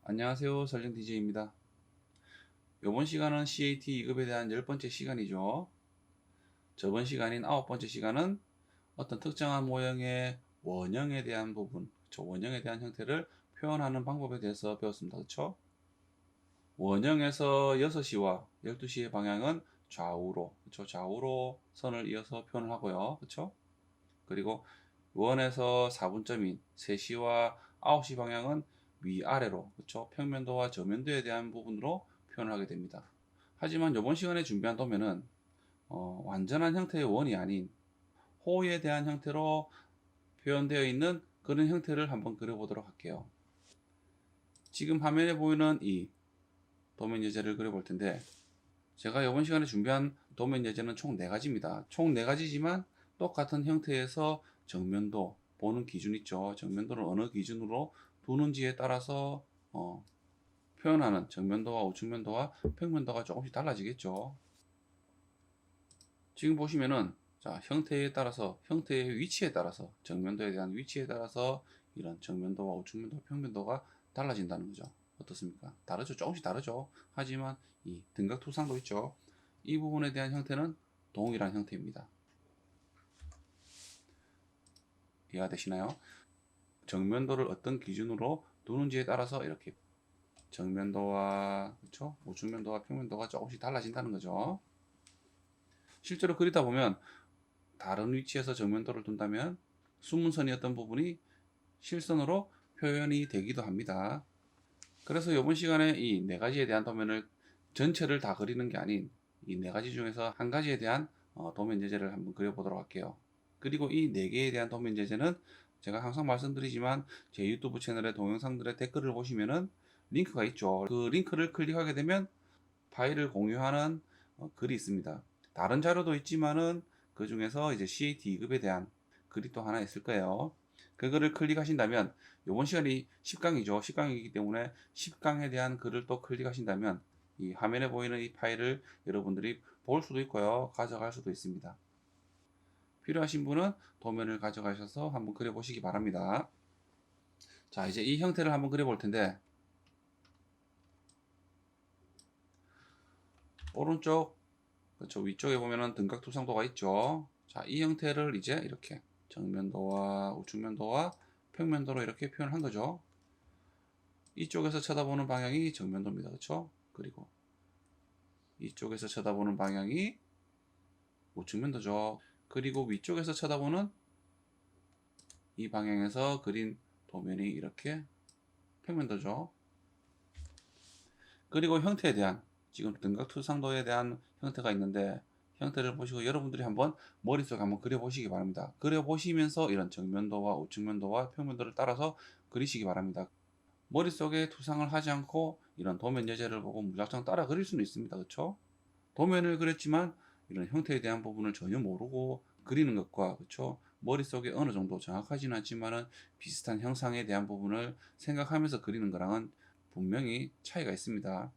안녕하세요. 설령 DJ입니다. 이번 시간은 CAT 2급에 대한 10번째 시간이죠. 저번 시간인 9번째 시간은 어떤 특정한 모형의 원형에 대한 부분, 원형에 대한 형태를 표현하는 방법에 대해서 배웠습니다. 그렇죠? 원형에서 6시와 12시의 방향은 좌우로, 그렇죠? 좌우로 선을 이어서 표현을 하고요. 그렇죠? 그리고 원에서 4분점인 3시와 9시 방향은 위아래로, 그렇죠? 평면도와 저면도에 대한 부분으로 표현을 하게 됩니다. 하지만 이번 시간에 준비한 도면은 완전한 형태의 원이 아닌 호에 대한 형태로 표현되어 있는 그런 형태를 한번 그려보도록 할게요. 지금 화면에 보이는 이 도면 예제를 그려볼 텐데, 제가 이번 시간에 준비한 도면 예제는 총 4가지입니다. 총 4가지지만 똑같은 형태에서 정면도 보는 기준 있죠. 정면도를 어느 기준으로 두는지에 따라서 표현하는 정면도와 우측면도와 평면도가 조금씩 달라지겠죠. 지금 보시면은 자, 형태에 따라서, 형태의 위치에 따라서, 정면도에 대한 위치에 따라서 이런 정면도와 우측면도, 평면도가 달라진다는 거죠. 어떻습니까? 다르죠. 조금씩 다르죠. 하지만 이 등각투상도 있죠. 이 부분에 대한 형태는 동일한 형태입니다. 이해가 되시나요? 정면도를 어떤 기준으로 두는지에 따라서 이렇게 정면도와 그렇죠? 우측면도와 평면도가 조금씩 달라진다는 거죠. 실제로 그리다 보면 다른 위치에서 정면도를 둔다면 숨은 선이었던 부분이 실선으로 표현이 되기도 합니다. 그래서 이번 시간에 이 4가지에 대한 도면을 전체를 다 그리는 게 아닌 이 4가지 중에서 한 가지에 대한 도면 예제를 한번 그려보도록 할게요. 그리고 이 4개에 대한 도면 예제는 제가 항상 말씀드리지만 제 유튜브 채널의 동영상들의 댓글을 보시면은 링크가 있죠. 그 링크를 클릭하게 되면 파일을 공유하는 글이 있습니다. 다른 자료도 있지만은 그 중에서 이제 CAT 2급에 대한 글이 또 하나 있을 거예요. 그거를 클릭하신다면 이번 시간이 10강이죠. 10강이기 때문에 10강에 대한 글을 또 클릭하신다면 이 화면에 보이는 이 파일을 여러분들이 볼 수도 있고요. 가져갈 수도 있습니다. 필요하신 분은 도면을 가져가셔서 한번 그려보시기 바랍니다. 자, 이제 이 형태를 한번 그려볼 텐데 오른쪽 그렇죠. 위쪽에 보면은 등각투상도가 있죠. 자, 이 형태를 이제 이렇게 정면도와 우측면도와 평면도로 이렇게 표현한 거죠. 이쪽에서 쳐다보는 방향이 정면도입니다. 그렇죠? 그리고 이쪽에서 쳐다보는 방향이 우측면도죠. 그리고 위쪽에서 쳐다보는 이 방향에서 그린 도면이 이렇게 평면도죠. 그리고 형태에 대한 지금 등각투상도에 대한 형태가 있는데 형태를 보시고 여러분들이 한번 머릿속에 한번 그려보시기 바랍니다. 그려보시면서 이런 정면도와 우측면도와 평면도를 따라서 그리시기 바랍니다. 머릿속에 투상을 하지 않고 이런 도면 예제를 보고 무작정 따라 그릴 수는 있습니다. 그렇죠? 도면을 그렸지만 이런 형태에 대한 부분을 전혀 모르고 그리는 것과 그렇죠? 머릿속에 어느 정도 정확하지는 않지만은 비슷한 형상에 대한 부분을 생각하면서 그리는 거랑은 분명히 차이가 있습니다.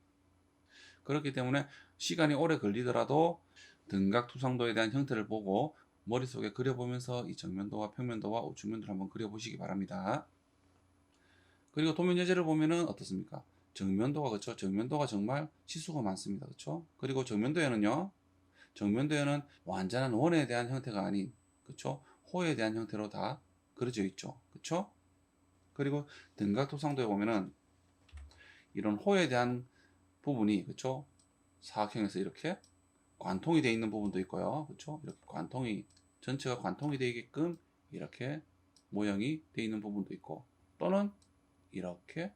그렇기 때문에 시간이 오래 걸리더라도 등각투상도에 대한 형태를 보고 머릿속에 그려보면서 이 정면도와 평면도와 우측면도를 한번 그려보시기 바랍니다. 그리고 도면 예제를 보면은 어떻습니까? 정면도가 그렇죠. 정면도가 정말 치수가 많습니다. 그렇죠? 그리고 정면도에는 완전한 원에 대한 형태가 아닌 그렇죠? 호에 대한 형태로 다 그려져 있죠. 그렇죠? 그리고 등각토상도에 보면은 이런 호에 대한 부분이 그렇죠? 사각형에서 이렇게 관통이 되어 있는 부분도 있고요. 그렇죠? 이렇게 관통이 전체가 관통이 되게끔 이렇게 모형이 되어 있는 부분도 있고 또는 이렇게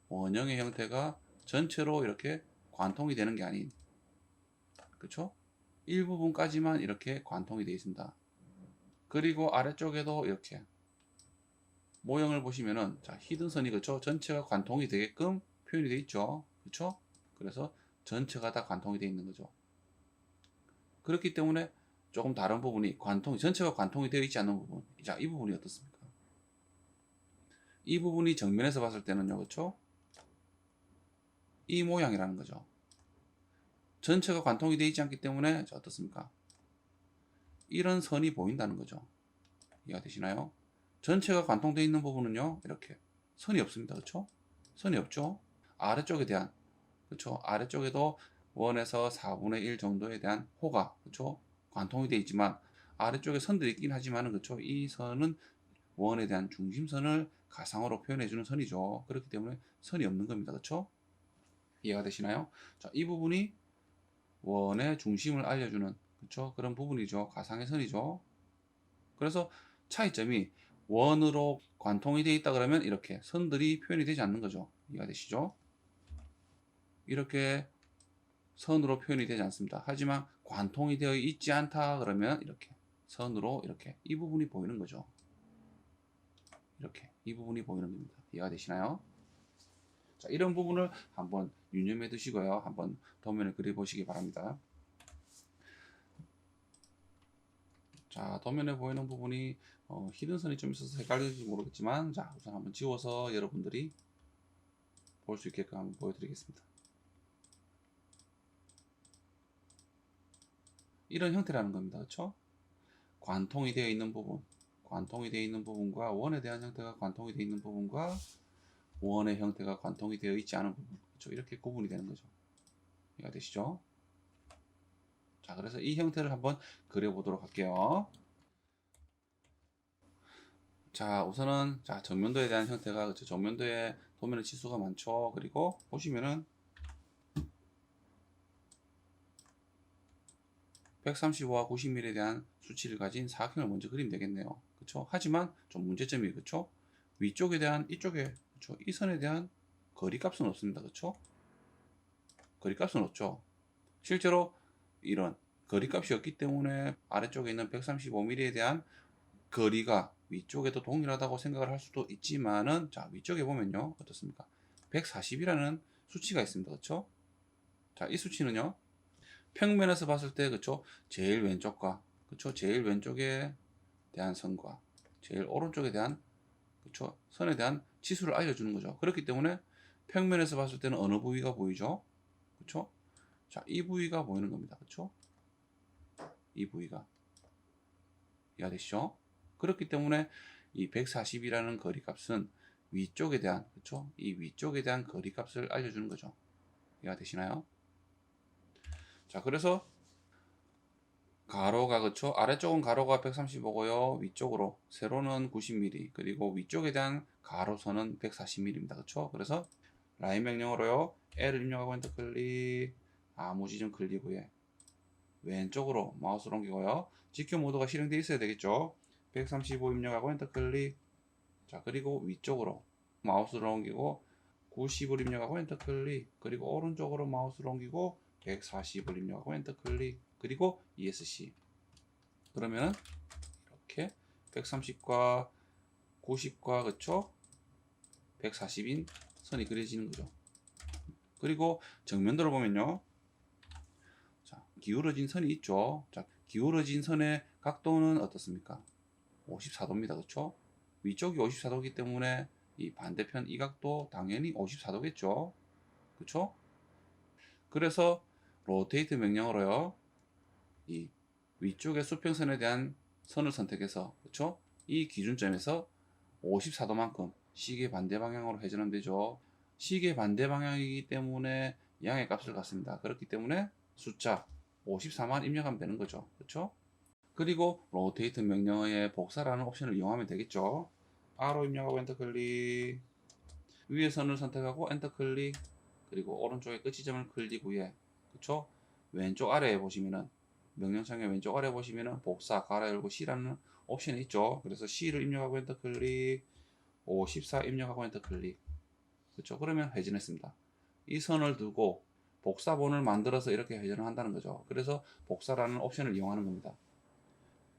원형의 형태가 전체로 이렇게 관통이 되는 게 아닌 그렇죠? 일부분까지만 이렇게 관통이 되어 있습니다. 그리고 아래쪽에도 이렇게 모형을 보시면은 자, 히든선이 그렇죠? 전체가 관통이 되게끔 표현이 되어 있죠. 그렇죠? 그래서 전체가 다 관통이 되어 있는 거죠. 그렇기 때문에 조금 다른 부분이 전체가 관통이 되어 있지 않는 부분. 자, 이 부분이 어떻습니까? 이 부분이 정면에서 봤을 때는요, 그렇죠? 이 모양이라는 거죠. 전체가 관통이 되어 있지 않기 때문에 자, 어떻습니까? 이런 선이 보인다는 거죠. 이해가 되시나요? 전체가 관통되어 있는 부분은요, 이렇게 선이 없습니다. 그렇죠? 선이 없죠. 아래쪽에 대한, 그쵸? 아래쪽에도 원에서 4분의 1 정도에 대한 호가, 그쵸? 관통이 되어 있지만 아래쪽에 선들이 있긴 하지만은, 그쵸? 이 선은 원에 대한 중심선을 가상으로 표현해 주는 선이죠. 그렇기 때문에 선이 없는 겁니다. 그쵸? 이해가 되시나요? 자, 이 부분이 원의 중심을 알려주는, 그쵸? 그런 부분이죠. 가상의 선이죠. 그래서 차이점이 원으로 관통이 되어 있다 그러면 이렇게 선들이 표현이 되지 않는 거죠. 이해가 되시죠? 이렇게 선으로 표현이 되지 않습니다. 하지만 관통이 되어 있지 않다 그러면 이렇게 선으로 이렇게 이 부분이 보이는 거죠. 이렇게 이 부분이 보이는 겁니다. 이해가 되시나요? 자, 이런 부분을 한번 유념해 두시고요. 한번 도면을 그려 보시기 바랍니다. 자, 도면에 보이는 부분이 히든 선이 좀 있어서 헷갈릴지 모르겠지만, 자, 우선 한번 지워서 여러분들이 볼 수 있게끔 한번 보여드리겠습니다. 이런 형태라는 겁니다. 그렇죠? 관통이 되어 있는 부분, 관통이 되어 있는 부분과 원에 대한 형태가 관통이 되어 있는 부분과 원의 형태가 관통이 되어 있지 않은 부분, 그렇죠? 이렇게 구분이 되는 거죠. 이해가 되시죠? 자, 그래서 이 형태를 한번 그려보도록 할게요. 자, 우선은 자, 정면도에 대한 형태가, 그렇죠? 정면도에 도면의 치수가 많죠. 그리고 보시면은 135와 90mm에 대한 수치를 가진 사각형을 먼저 그리면 되겠네요. 그렇죠? 하지만 좀 문제점이, 그렇죠? 위쪽에 대한 이쪽에, 그렇죠? 이 선에 대한 거리값은 없습니다. 그렇죠? 거리값은 없죠. 실제로 이런 거리값이 없기 때문에 아래쪽에 있는 135mm에 대한 거리가 위쪽에도 동일하다고 생각을 할 수도 있지만은, 자, 위쪽에 보면요. 어떻습니까? 140이라는 수치가 있습니다. 그렇죠? 자, 이 수치는요. 평면에서 봤을 때, 그쵸? 제일 왼쪽과, 그쵸? 제일 왼쪽에 대한 선과 제일 오른쪽에 대한, 그쵸? 선에 대한 치수를 알려주는 거죠. 그렇기 때문에 평면에서 봤을 때는 어느 부위가 보이죠? 그쵸? 자, 이 부위가 보이는 겁니다. 그쵸? 이 부위가. 이해되시죠? 그렇기 때문에 이 140이라는 거리값은 위쪽에 대한, 그쵸? 이 위쪽에 대한 거리값을 알려주는 거죠. 이해가 되시나요? 자, 그래서 가로가, 그쵸? 아래쪽은 가로가 135고요. 위쪽으로 세로는 90mm, 그리고 위쪽에 대한 가로선은 140mm입니다. 그쵸? 그래서 라인 명령어로요. L을 입력하고 엔터 클릭, 아무 지점 클릭 후에 왼쪽으로 마우스를 옮기고요. 지큐 모드가 실행되어 있어야 되겠죠? 135 입력하고 엔터 클릭. 자, 그리고 위쪽으로 마우스를 옮기고 90을 입력하고 엔터 클릭, 그리고 오른쪽으로 마우스를 옮기고 140을 입력하고 엔터 클릭, 그리고 ESC. 그러면은 이렇게 130과 90과, 그쵸? 140인 선이 그려지는 거죠. 그리고 정면도를 보면요. 자, 기울어진 선이 있죠. 자, 기울어진 선의 각도는 어떻습니까? 54도입니다. 그쵸? 위쪽이 54도이기 때문에 이 반대편 이 각도 당연히 54도겠죠. 그쵸? 그래서 로테이트 명령으로요. 이 위쪽의 수평선에 대한 선을 선택해서, 그쵸? 이 기준점에서 54도만큼 시계 반대 방향으로 회전하면 되죠. 시계 반대 방향이기 때문에 양의 값을 갖습니다. 그렇기 때문에 숫자 54만 입력하면 되는 거죠. 그렇죠? 그리고 로테이트 명령어의 복사라는 옵션을 이용하면 되겠죠. R로 입력하고 엔터 클릭, 위의 선을 선택하고 엔터 클릭, 그리고 오른쪽에 끝 지점을 클릭 후에, 그쵸? 왼쪽 아래에 보시면은, 명령창의 왼쪽 아래에 보시면은 복사 가로 열고 C라는 옵션이 있죠. 그래서 C를 입력하고 엔터 클릭, 54 입력하고 엔터 클릭. 그쵸? 그러면 회전했습니다. 이 선을 두고 복사본을 만들어서 이렇게 회전을 한다는 거죠. 그래서 복사라는 옵션을 이용하는 겁니다.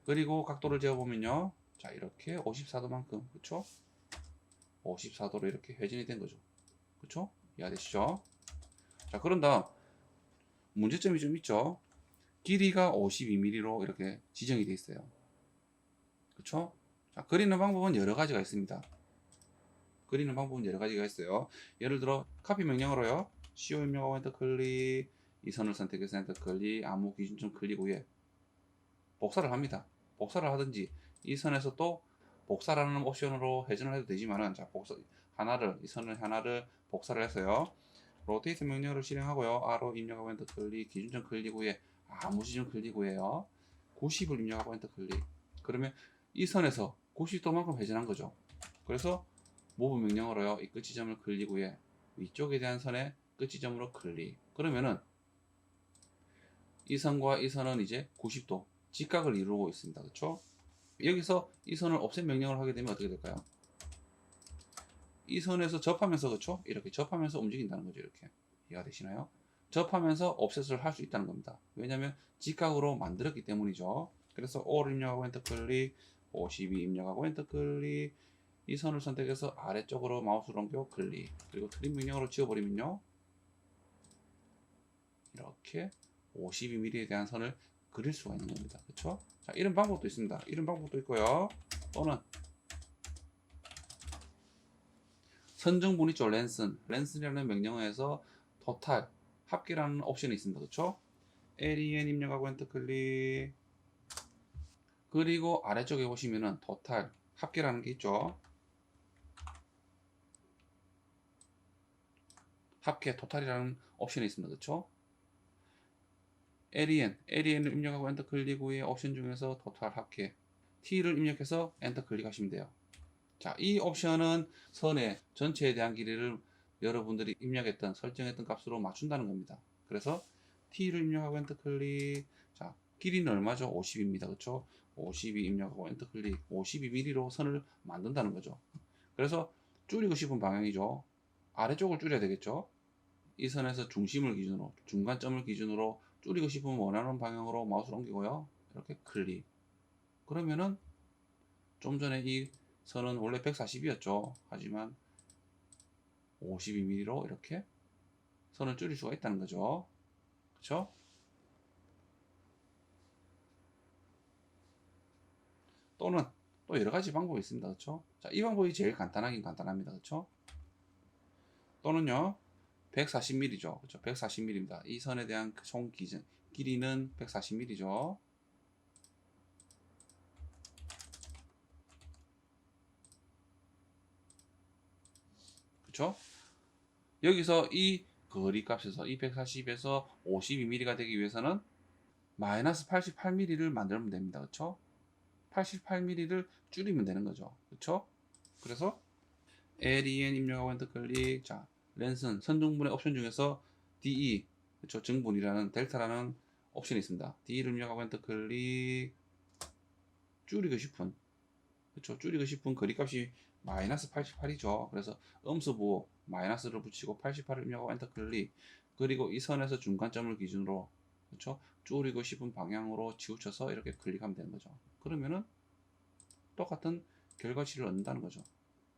그리고 각도를 재어보면요. 자, 이렇게 54도만큼, 그쵸? 54도로 이렇게 회전이 된 거죠. 그쵸? 이해되시죠? 자, 그런 다음 문제점이 좀 있죠. 길이가 52mm로 이렇게 지정이 되어 있어요. 그쵸? 자, 그리는 방법은 여러 가지가 있습니다. 그리는 방법은 여러 가지가 있어요. 예를 들어 카피 명령으로요. CO 입력하고 엔터 클릭, 이 선을 선택해서 엔터 클릭, 아무 기준점 클릭 후에 복사를 합니다. 복사를 하든지 이 선에서 또 복사라는 옵션으로 회전을 해도 되지만은, 자, 이 선을 하나를 복사를 해서요. 로테이트 명령어를 실행하고요. R로 입력하고 엔터 클릭, 기준점 클릭 후에 아무 지점 클릭 후에요. 90을 입력하고 엔터 클릭. 그러면 이 선에서 90도만큼 회전한 거죠. 그래서 모브 명령어로요. 이 끝 지점을 클릭 후에 위쪽에 대한 선의 끝 지점으로 클릭. 그러면은 이 선과 이 선은 이제 90도 직각을 이루고 있습니다. 그렇죠? 여기서 이 선을 옵셋 명령을 하게 되면 어떻게 될까요? 이 선에서 접하면서, 그렇죠? 이렇게 접하면서 움직인다는 거죠. 이렇게 이해가 되시나요? 접하면서 옵셋을 할 수 있다는 겁니다. 왜냐하면 직각으로 만들었기 때문이죠. 그래서 O를 입력하고 엔터 클릭, 52 입력하고 엔터 클릭, 이 선을 선택해서 아래쪽으로 마우스를 옮겨 클릭, 그리고 트림 명령으로 지워버리면요, 이렇게 52mm에 대한 선을 그릴 수가 있는 겁니다. 그렇죠? 자, 이런 방법도 있습니다. 이런 방법도 있고요. 또는 선정분 있죠. 랜슨이라는 명령어에서 토탈, 합계라는 옵션이 있습니다. 그렇죠? len 입력하고 엔터 클릭, 그리고 아래쪽에 보시면은 토탈, 합계라는 게 있죠. 합계, 토탈이라는 옵션이 있습니다. 그렇죠? len을 입력하고 엔터 클릭 후에 옵션 중에서 토탈, 합계, t를 입력해서 엔터 클릭하시면 돼요. 자, 이 옵션은 선의 전체에 대한 길이를 여러분들이 입력했던, 설정했던 값으로 맞춘다는 겁니다. 그래서 t를 입력하고 엔터 클릭. 자, 길이는 얼마죠? 50입니다. 그렇죠? 52 입력하고 엔터 클릭. 52mm로 선을 만든다는 거죠. 그래서 줄이고 싶은 방향이죠. 아래쪽을 줄여야 되겠죠? 이 선에서 중심을 기준으로, 중간점을 기준으로 줄이고 싶으면 원하는 방향으로 마우스를 옮기고요. 이렇게 클릭. 그러면은 좀 전에 이 선은 원래 140이었죠. 하지만 52mm로 이렇게 선을 줄일 수가 있다는 거죠. 그렇죠? 또는 또 여러 가지 방법이 있습니다. 그렇죠? 자, 이 방법이 제일 간단하긴 간단합니다. 그렇죠? 또는요, 140mm죠. 그렇죠? 140mm입니다. 이 선에 대한 총 길이는 140mm죠. 그렇죠? 여기서 이 거리 값에서 이 140에서 52mm가 되기 위해서는 마이너스 88mm를 만들면 됩니다. 그렇죠? 88mm를 줄이면 되는 거죠. 그렇죠? 그래서 len 입력하고 엔터 클릭. 자, 랜슨 선중분의 옵션 중에서 de, 그렇죠? 증분이라는 델타라는 옵션이 있습니다. de를 입력하고 엔터 클릭. 줄이고 싶은, 그렇죠? 줄이고 싶은 거리값이 마이너스 88이죠. 그래서 음수부 마이너스를 붙이고 88을 입력하고 엔터 클릭. 그리고 이 선에서 중간점을 기준으로, 그렇죠? 줄이고 싶은 방향으로 치우쳐서 이렇게 클릭하면 되는 거죠. 그러면은 똑같은 결과치를 얻는다는 거죠.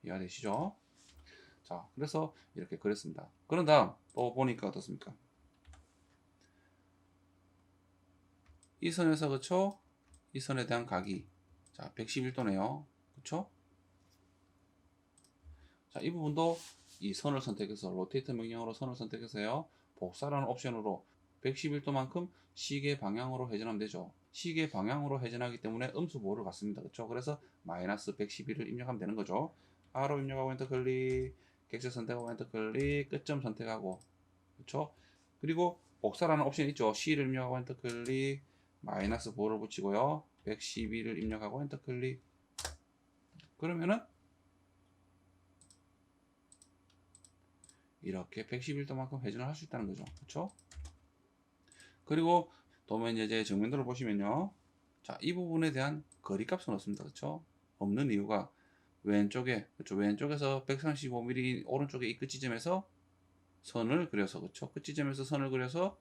이해가 되시죠? 자, 그래서 이렇게 그렸습니다. 그런 다음 또 보니까 어떻습니까? 이 선에서, 그쵸? 이 선에 대한 각이, 자, 111도네요. 그쵸? 자, 이 부분도 이 선을 선택해서 로테이트 명령으로 선을 선택해서요, 복사라는 옵션으로 111도만큼 시계 방향으로 회전하면 되죠. 시계 방향으로 회전하기 때문에 음수 보호를 받습니다. 그렇죠? 그래서 마이너스 111을 입력하면 되는 거죠. R로 입력하고 엔터 클릭, 객체 선택하고 엔터 클릭, 끝점 선택하고, 그렇죠? 그리고 복사라는 옵션이 있죠. C를 입력하고 엔터 클릭, 마이너스 보호를 붙이고요, 111을 입력하고 엔터 클릭. 그러면은 이렇게 111도만큼 회전을 할 수 있다는 거죠. 그렇죠? 그리고 도면 예제 정면도를 보시면요, 자, 이 부분에 대한 거리값은 없습니다. 그렇죠? 없는 이유가 왼쪽에, 그렇죠? 왼쪽에서 135mm, 오른쪽에 이 끝 지점에서 선을 그려서, 그렇죠? 끝 지점에서 선을 그려서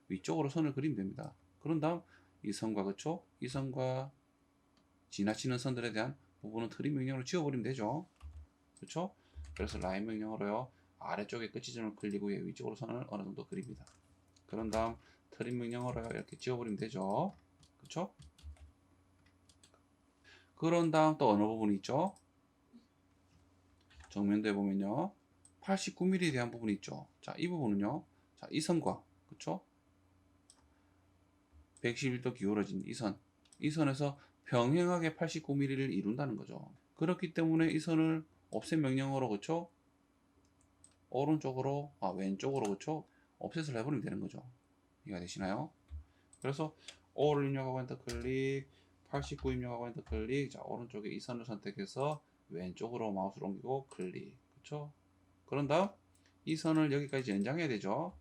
위쪽으로 선을 그리면 됩니다. 그런 다음 이 선과, 그렇죠? 이 선과 지나치는 선들에 대한 부분은 트림 명령으로 지워버리면 되죠. 그렇죠? 그래서 라인 명령으로요, 아래쪽에 끝 지점을 클릭 후에 위쪽으로 선을 어느 정도 그립니다. 그런 다음 트림 명령으로 이렇게 지워버리면 되죠. 그렇죠? 그런 다음 또 어느 부분이 있죠? 정면도에 보면요, 89mm에 대한 부분이 있죠. 자, 이 부분은요, 자, 이 선과, 그쵸? 111도 기울어진 이 선에서 평행하게 89mm를 이룬다는 거죠. 그렇기 때문에 이 선을 offset 명령어로 그쵸? 오른쪽으로 왼쪽으로 그쵸? offset을 해버리면 되는 거죠. 이해가 되시나요? 그래서 5를 입력하고 엔터 클릭, 89 입력하고 엔터 클릭. 자, 오른쪽에 이 선을 선택해서 왼쪽으로 마우스를 옮기고 클릭. 그쵸? 그런 다음 이 선을 여기까지 연장해야 되죠.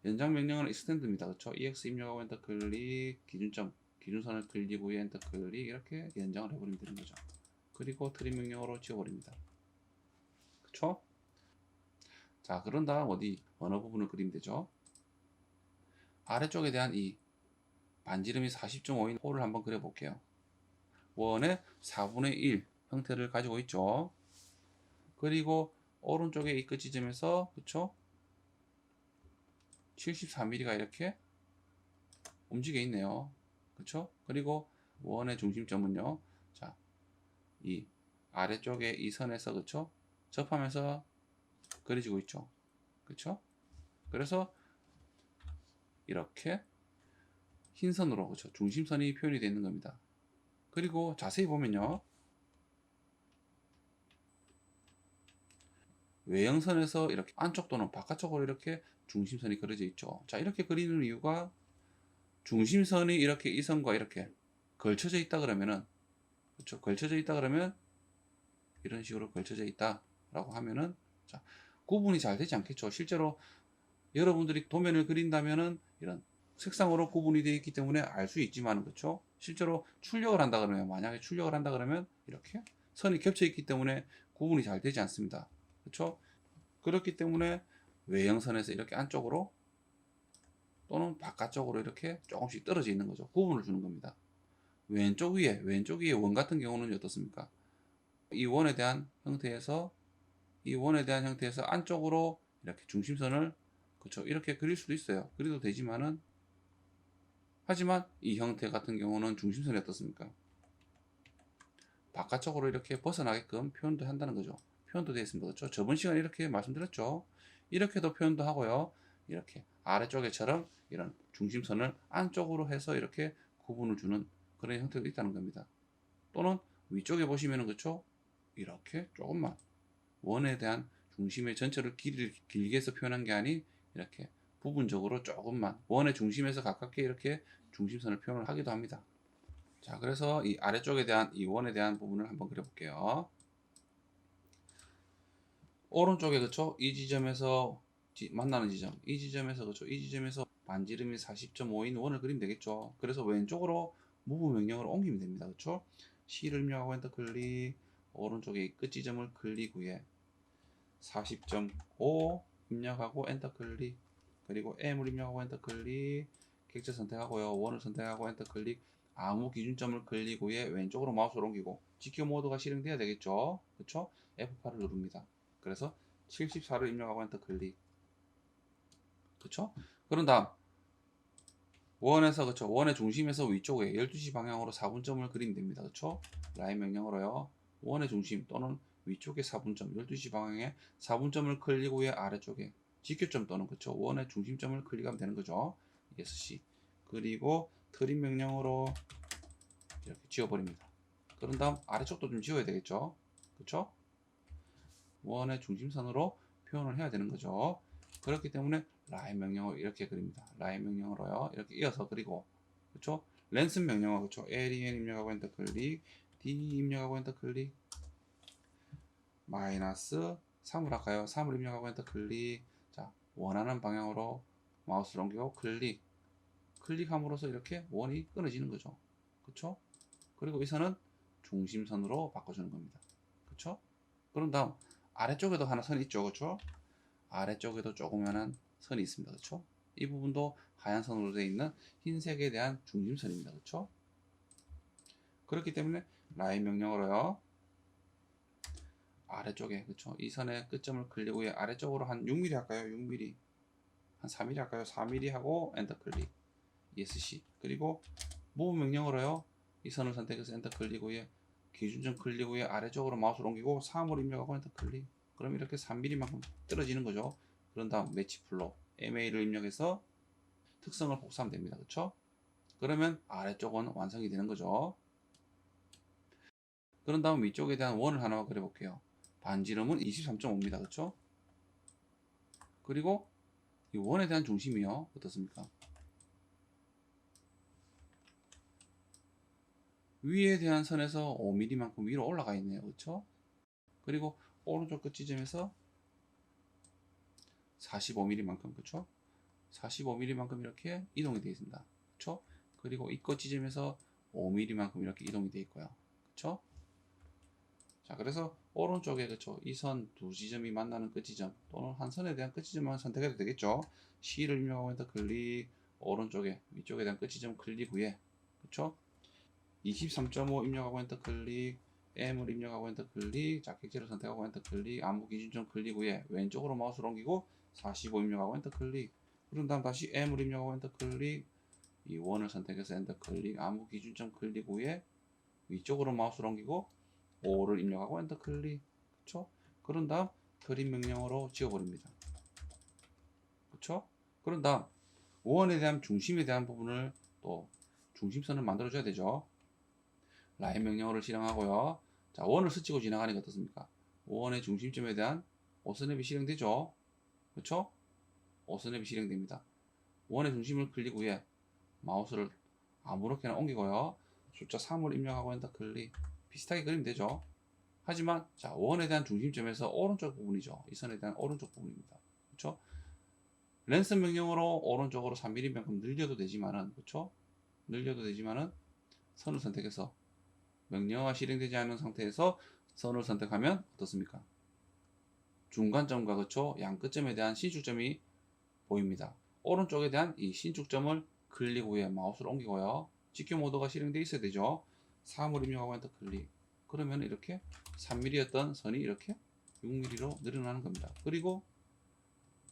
연장 명령은 extend입니다. 그쵸? ex 입력하고 엔터 클릭, 기준선을 클릭 후에 엔터 클릭 이렇게 연장을 해버리면 되는 거죠. 그리고 트림 명령어로 지워버립니다. 그쵸? 자, 그런 다음 어느 부분을 그리면 되죠? 아래쪽에 대한 이 반지름이 40.5인 홀을 한번 그려볼게요. 원의 4분의 1 형태를 가지고 있죠. 그리고 오른쪽에 이 끝 지점에서 그쵸? 74mm가 이렇게 움직여 있네요. 그쵸? 그리고 원의 중심점은요. 자, 이 아래쪽에 이 선에서 그쵸? 접하면서 그려지고 있죠. 그쵸? 그래서 이렇게 흰 선으로 그쵸? 중심선이 표현이 되어 있는 겁니다. 그리고 자세히 보면요. 외형선에서 이렇게 안쪽 또는 바깥쪽으로 이렇게 중심선이 그려져 있죠. 자, 이렇게 그리는 이유가 중심선이 이렇게 이 선과 이렇게 걸쳐져 있다 그러면은 그렇죠. 걸쳐져 있다 그러면 이런 식으로 걸쳐져 있다라고 하면은 자, 구분이 잘 되지 않겠죠. 실제로 여러분들이 도면을 그린다면은 이런 색상으로 구분이 되어 있기 때문에 알 수 있지만 그렇죠. 실제로 출력을 한다 그러면 만약에 출력을 한다 그러면 이렇게 선이 겹쳐 있기 때문에 구분이 잘 되지 않습니다. 그렇죠? 그렇기 때문에 외형선에서 이렇게 안쪽으로 또는 바깥쪽으로 이렇게 조금씩 떨어져 있는 거죠. 구분을 주는 겁니다. 왼쪽 위에 원 같은 경우는 어떻습니까? 이 원에 대한 형태에서 안쪽으로 이렇게 중심선을 그렇죠. 이렇게 그릴 수도 있어요. 그래도 되지만은 하지만 이 형태 같은 경우는 중심선이 어떻습니까? 바깥쪽으로 이렇게 벗어나게끔 표현도 한다는 거죠. 표현도 되어 있습니다. 그렇죠? 저번 시간에 이렇게 말씀드렸죠. 이렇게도 표현도 하고요. 이렇게 아래쪽에처럼 이런 중심선을 안쪽으로 해서 이렇게 구분을 주는 그런 형태도 있다는 겁니다. 또는 위쪽에 보시면은 그렇죠? 이렇게 조금만 원에 대한 중심의 전체를 길게 해서 표현한 게 아닌 이렇게 부분적으로 조금만 원의 중심에서 가깝게 이렇게 중심선을 표현을 하기도 합니다. 자, 그래서 이 아래쪽에 대한 이 원에 대한 부분을 한번 그려볼게요. 오른쪽에 그쵸? 이 지점에서 만나는 지점, 이 지점에서 그쵸? 이 지점에서 반지름이 40.5인 원을 그리면 되겠죠. 그래서 왼쪽으로 무브 명령을 옮기면 됩니다. 그쵸? C를 입력하고 엔터 클릭, 오른쪽에 이 끝 지점을 클릭 후에 40.5 입력하고 엔터 클릭, 그리고 M을 입력하고 엔터 클릭, 객체 선택하고요. 원을 선택하고 엔터 클릭, 아무 기준점을 클릭 후에 왼쪽으로 마우스를 옮기고 GQ 모드가 실행돼야 되겠죠. 그쵸? F8을 누릅니다. 그래서 74를 입력하고 엔터 클릭. 그쵸? 그런 다음 원에서 그쵸? 원의 중심에서 위쪽에 12시 방향으로 4분점을 그리면 됩니다. 그쵸? 라인 명령으로요. 원의 중심 또는 위쪽에 4분점, 12시 방향에 4분점을 클릭 후에 아래쪽에 직교점 또는 그쵸? 원의 중심점을 클릭하면 되는 거죠. ESC. 그리고 트림 명령으로 이렇게 지워버립니다. 그런 다음 아래쪽도 좀 지워야 되겠죠. 그쵸? 원의 중심선으로 표현을 해야 되는 거죠. 그렇기 때문에 라인 명령어로 이렇게 그립니다. 라인 명령어로요. 이렇게 이어서 그리고 그렇죠? 랜슨 명령어 그렇죠? len 입력하고 엔터 클릭, d 입력하고 엔터 클릭, 마이너스 3을 할까요? 3을 입력하고 엔터 클릭. 자, 원하는 방향으로 마우스를 옮기고 클릭함으로써 이렇게 원이 끊어지는 거죠. 그렇죠? 그리고 이 선은 중심선으로 바꿔주는 겁니다. 그렇죠? 그런 다음 아래쪽에도 하나 선이 있죠. 그렇죠? 아래쪽에도 조그만한 선이 있습니다. 그렇죠? 이 부분도 하얀 선으로 되어 있는 흰색에 대한 중심선입니다. 그렇죠? 그렇기 때문에 라인 명령으로요. 아래쪽에 그렇죠? 이 선의 끝점을 클릭 후에 아래쪽으로 한 6mm 할까요? 6mm. 한 4mm 할까요? 4mm 하고 엔터 클릭. ESC. 그리고 무브 명령으로요. 이 선을 선택해서 엔터 클릭 후에 기준점 클릭 후에 아래쪽으로 마우스를 옮기고 3으로 입력하고 엔터 클릭. 그럼 이렇게 3mm만큼 떨어지는 거죠. 그런 다음 매치 플로 MA를 입력해서 특성을 복사하면 됩니다. 그렇죠? 그러면 아래쪽은 완성이 되는 거죠. 그런 다음 위쪽에 대한 원을 하나만 그려볼게요. 반지름은 23.5입니다. 그쵸? 그리고 이 원에 대한 중심이요. 어떻습니까? 위에 대한 선에서 5mm만큼 위로 올라가 있네요. 그쵸? 그리고 오른쪽 끝 지점에서 45mm만큼, 그쵸? 45mm만큼 이렇게 이동이 되어 있습니다. 그쵸? 그리고 이 끝 지점에서 5mm만큼 이렇게 이동이 되어 있고요. 그쵸? 자, 그래서 오른쪽에 그쵸? 이 선 두 지점이 만나는 끝 지점 또는 한 선에 대한 끝 지점만 선택해도 되겠죠? C를 입력하고 엔터 클릭, 오른쪽에 위쪽에 대한 끝 지점 클릭 후에 그쵸? 23.5 입력하고 엔터 클릭, M을 입력하고 엔터 클릭, 객체를 선택하고 엔터 클릭, 아무 기준점 클릭 후에 왼쪽으로 마우스를 옮기고 45 입력하고 엔터 클릭, 그런 다음 다시 M을 입력하고 엔터 클릭, 이 원을 선택해서 엔터 클릭, 아무 기준점 클릭 후에 위쪽으로 마우스를 옮기고 5를 입력하고 엔터 클릭. 그쵸? 그런 다음 그림 명령어로 지워버립니다. 그쵸? 그런 다음 원에 대한 중심에 대한 부분을 또 중심선을 만들어 줘야 되죠. 라인 명령어를 실행하고요. 자, 원을 스치고 지나가니까 어떻습니까? 원의 중심점에 대한 오스냅이 실행되죠. 그쵸? 오스냅이 실행됩니다. 원의 중심을 클릭 후에 마우스를 아무렇게나 옮기고요. 숫자 3을 입력하고 엔터 클릭. 비슷하게 그리면 되죠. 하지만 자, 원에 대한 중심점에서 오른쪽 부분이죠. 이 선에 대한 오른쪽 부분입니다. 그렇죠? 랜스 명령으로 오른쪽으로 3mm만큼 늘려도 되지만은, 그렇죠? 늘려도 되지만은 선을 선택해서 명령어가 실행되지 않은 상태에서 선을 선택하면 어떻습니까? 중간점과 그렇죠? 양 끝점에 대한 신축점이 보입니다. 오른쪽에 대한 이 신축점을 클릭 후에 마우스를 옮기고요. 직교 모드가 실행되어 있어야 되죠. 3을 입력하고 엔터 클릭. 그러면 이렇게 3mm였던 선이 이렇게 6mm로 늘어나는 겁니다. 그리고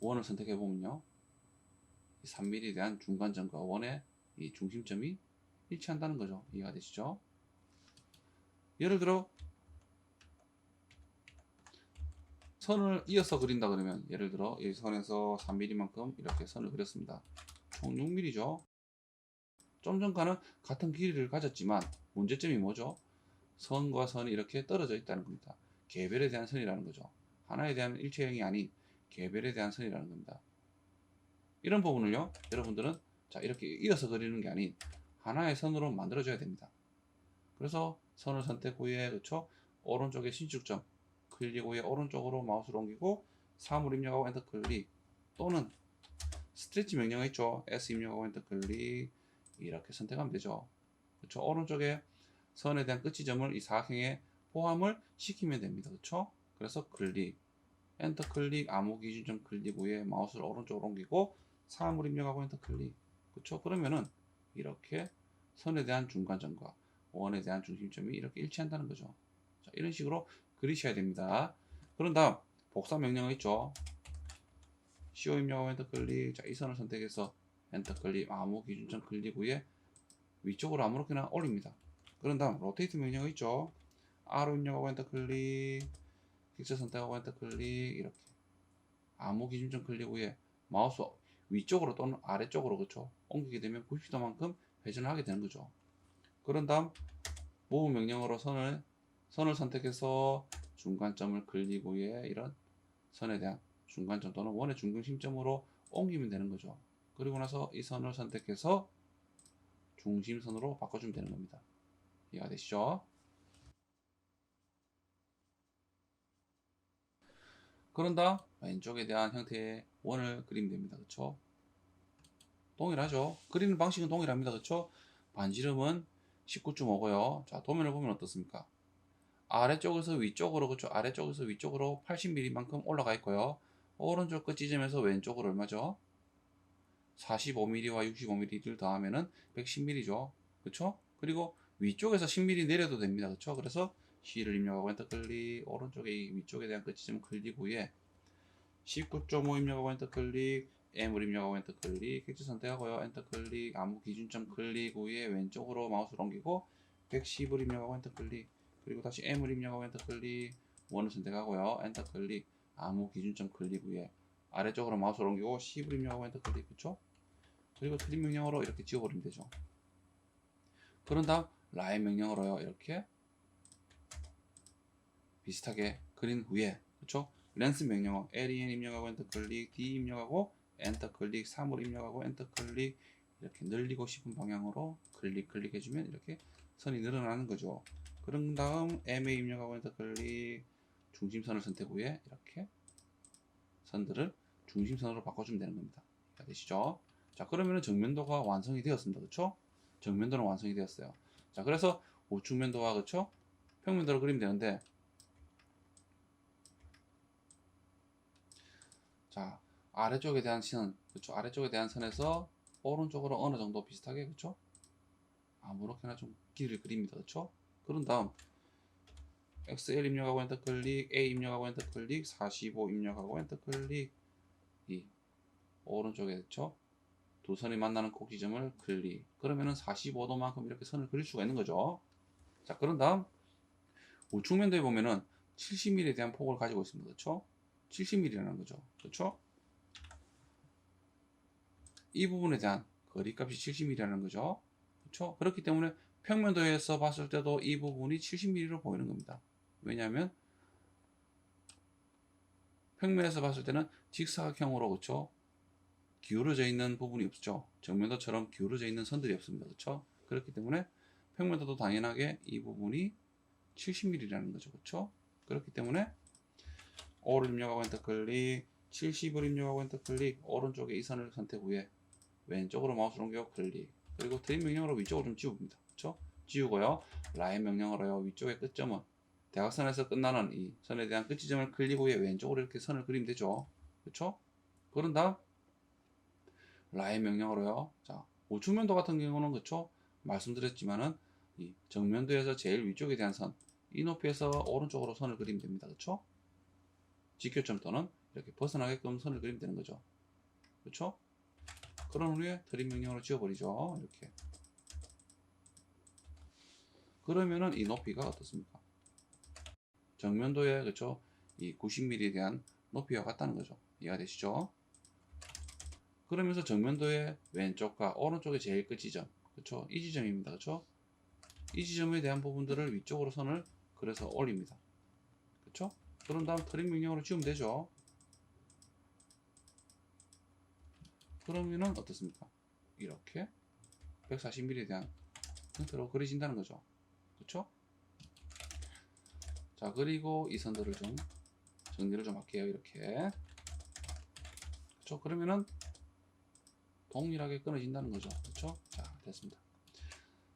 원을 선택해 보면요. 3mm에 대한 중간점과 원의 이 중심점이 일치한다는 거죠. 이해가 되시죠? 예를 들어 선을 이어서 그린다 그러면 예를 들어 이 선에서 3mm만큼 이렇게 선을 그렸습니다. 총 6mm죠. 좀 전과는 같은 길이를 가졌지만 문제점이 뭐죠? 선과 선이 이렇게 떨어져 있다는 겁니다. 개별에 대한 선이라는 거죠. 하나에 대한 일체형이 아닌 개별에 대한 선이라는 겁니다. 이런 부분을요, 여러분들은 자 이렇게 이어서 그리는 게 아닌 하나의 선으로 만들어줘야 됩니다. 그래서 선을 선택 후에 그쵸? 오른쪽에 신축점 클릭 후에 오른쪽으로 마우스를 옮기고 3을 입력하고 엔터 클릭 또는 스트레치 명령어 있죠? S 입력하고 엔터 클릭 이렇게 선택하면 되죠. 그쵸? 오른쪽에 선에 대한 끝 지점을 이 사각형에 포함을 시키면 됩니다. 그쵸? 그래서 클릭 엔터 클릭 아무 기준점 클릭 후에 마우스를 오른쪽으로 옮기고 3을 입력하고 엔터 클릭. 그쵸? 그러면은 이렇게 선에 대한 중간점과 원에 대한 중심점이 이렇게 일치한다는 거죠. 자, 이런 식으로 그리셔야 됩니다. 그런 다음 복사 명령어 있죠? CO 입력하고 엔터 클릭. 자, 이 선을 선택해서 엔터 클릭 아무 기준점 클릭 후에 위쪽으로 아무렇게나 올립니다. 그런 다음 로테이트 명령어 있죠? R 입력하고 엔터 클릭. 픽처 선택하고 엔터 클릭 이렇게 아무 기준점 클릭 후에 마우스 위쪽으로 또는 아래쪽으로 그쵸 옮기게 되면 90도만큼 회전을 하게 되는 거죠. 그런 다음 모브 명령어로 선을 선택해서 중간점을 클릭 후에 이런 선에 대한 중간점 또는 원의 중심점으로 옮기면 되는 거죠. 그리고 나서 이 선을 선택해서 중심선으로 바꿔주면 되는 겁니다. 이해가 되시죠? 그런 다음 왼쪽에 대한 형태의 원을 그리면 됩니다. 그쵸? 동일하죠. 그리는 방식은 동일합니다. 그쵸? 반지름은 19.5고요. 자, 도면을 보면 어떻습니까? 아래쪽에서 위쪽으로, 그쵸? 아래쪽에서 위쪽으로 80mm만큼 올라가 있고요. 오른쪽 끝 지점에서 왼쪽으로 얼마죠? 45mm와 65mm를 더하면은 110mm죠. 그쵸? 그리고 위쪽에서 10mm 내려도 됩니다. 그쵸? 그래서 C를 입력하고 엔터 클릭, 오른쪽에 이 위쪽에 대한 끝 지점 클릭 후에 19.5 입력하고 엔터 클릭, M을 입력하고 엔터 클릭, 객체 선택하고요. 엔터 클릭, 아무 기준점 클릭 후에 왼쪽으로 마우스를 옮기고 110을 입력하고 엔터 클릭, 그리고 다시 M을 입력하고 엔터 클릭, 원을 선택하고요. 엔터 클릭, 아무 기준점 클릭 후에 아래쪽으로 마우스를 옮기고 10을 입력하고 엔터 클릭, 그쵸? 그리고 클릭 명령어로 이렇게 지워버리면 되죠. 그런 다음 라인 명령어로요. 이렇게 비슷하게 그린 후에 그쵸? 렌스 명령어 len 입력하고 엔터 클릭, d 입력하고 엔터 클릭, 3을 입력하고 엔터 클릭 이렇게 늘리고 싶은 방향으로 클릭해주면 이렇게 선이 늘어나는 거죠. 그런 다음 ma 입력하고 엔터 클릭, 중심선을 선택 후에 이렇게 선들을 중심선으로 바꿔주면 되는 겁니다. 되시죠? 자, 그러면은 정면도가 완성이 되었습니다. 그쵸? 정면도는 완성이 되었어요. 자, 그래서 우측면도와 그쵸? 평면도를 그리면 되는데, 자, 아래쪽에 대한 선, 그쵸? 아래쪽에 대한 선에서 오른쪽으로 어느 정도 비슷하게, 그쵸? 아무렇게나 좀 길을 그립니다. 그쵸? 그런 다음, XL 입력하고 엔터 클릭, A 입력하고 엔터 클릭, 45 입력하고 엔터 클릭, 이 오른쪽에, 그쵸? 두 선이 만나는 꼭 지점을 클릭. 그러면은 45도만큼 이렇게 선을 그릴 수가 있는 거죠. 자, 그런 다음, 우측면도에 보면은 70mm에 대한 폭을 가지고 있습니다. 그쵸? 70mm라는 거죠. 그쵸? 이 부분에 대한 거리값이 70mm라는 거죠. 그쵸? 그렇기 때문에 평면도에서 봤을 때도 이 부분이 70mm로 보이는 겁니다. 왜냐하면 평면에서 봤을 때는 직사각형으로 그쵸? 기울어져 있는 부분이 없죠. 정면도처럼 기울어져 있는 선들이 없습니다. 그쵸? 그렇기 때문에 평면도도 당연하게 이 부분이 70mm라는 거죠. 그쵸? 그렇기 때문에 O를 입력하고 엔터 클릭, 70을 입력하고 엔터 클릭, 오른쪽에 이 선을 선택 후에 왼쪽으로 마우스를 옮겨 클릭, 그리고 드림 명령으로 위쪽으로 좀 지웁니다. 그쵸? 지우고요. 라인 명령으로요. 위쪽의 끝점은 대각선에서 끝나는 이 선에 대한 끝 지점을 클릭 후에 왼쪽으로 이렇게 선을 그리면 되죠. 그쵸? 그런 다음 라인 명령으로요. 자, 우측면도 같은 경우는 그쵸? 말씀드렸지만은 이 정면도에서 제일 위쪽에 대한 선, 이 높이에서 오른쪽으로 선을 그리면 됩니다. 그쵸? 직교점 또는 이렇게 벗어나게끔 선을 그리면 되는 거죠. 그쵸? 그런 후에 트림 명령으로 지워버리죠. 이렇게. 그러면은 이 높이가 어떻습니까? 정면도에 그쵸? 이 90mm에 대한 높이와 같다는 거죠. 이해가 되시죠? 그러면서 정면도의 왼쪽과 오른쪽의 제일 끝 지점, 그쵸? 이 지점입니다. 그쵸? 이 지점에 대한 부분들을 위쪽으로 선을 그래서 올립니다. 그쵸? 그런 다음 트림 명령으로 지우면 되죠. 그러면은 어떻습니까? 이렇게 140mm에 대한 형태로 그려진다는 거죠. 그쵸? 자, 그리고 이 선들을 좀 정리를 좀 할게요. 이렇게. 그쵸? 그러면은 동일하게 끊어진다는 거죠. 그쵸? 자, 됐습니다.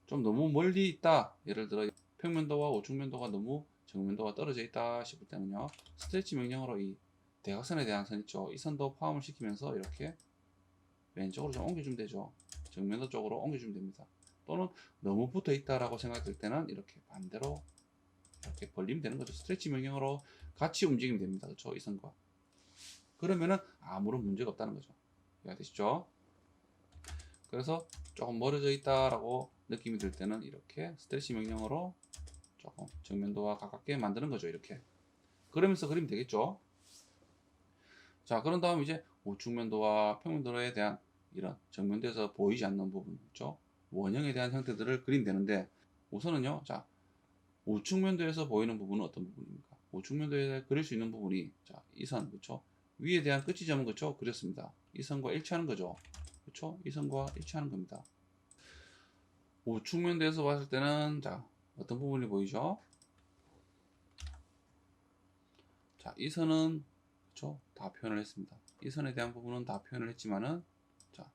좀 너무 멀리 있다. 예를 들어 평면도와 우측면도가 너무 정면도가 떨어져 있다 싶을 때는요. 스트레치 명령으로 이 대각선에 대한 선 있죠. 이 선도 포함을 시키면서 이렇게 왼쪽으로 좀 옮겨주면 되죠. 정면도 쪽으로 옮겨주면 됩니다. 또는 너무 붙어 있다라고 생각될 때는 이렇게 반대로 이렇게 벌리면 되는 거죠. 스트레치 명령으로 같이 움직이면 됩니다. 그렇죠? 이 선과. 그러면은 아무런 문제가 없다는 거죠. 이해가 되시죠? 그래서 조금 멀어져 있다라고 느낌이 들 때는 이렇게 스트레치 명령으로 조금 정면도와 가깝게 만드는 거죠. 이렇게. 그러면서 그리면 되겠죠. 자, 그런 다음 이제 우측면도와 평면도에 대한 이런 정면도에서 보이지 않는 부분, 그렇죠? 원형에 대한 형태들을 그리면 되는데 우선은요. 자, 우측면도에서 보이는 부분은 어떤 부분입니까? 우측면도에 그릴 수 있는 부분이 자, 이 선, 그렇죠? 위에 대한 끝 지점은 그렇죠? 그렸습니다. 이 선과 일치하는 거죠. 그렇죠? 이 선과 일치하는 겁니다. 우측면도에서 봤을 때는 자, 어떤 부분이 보이죠? 자, 이 선은 그렇죠? 다 표현을 했습니다. 이 선에 대한 부분은 다 표현을 했지만은 자,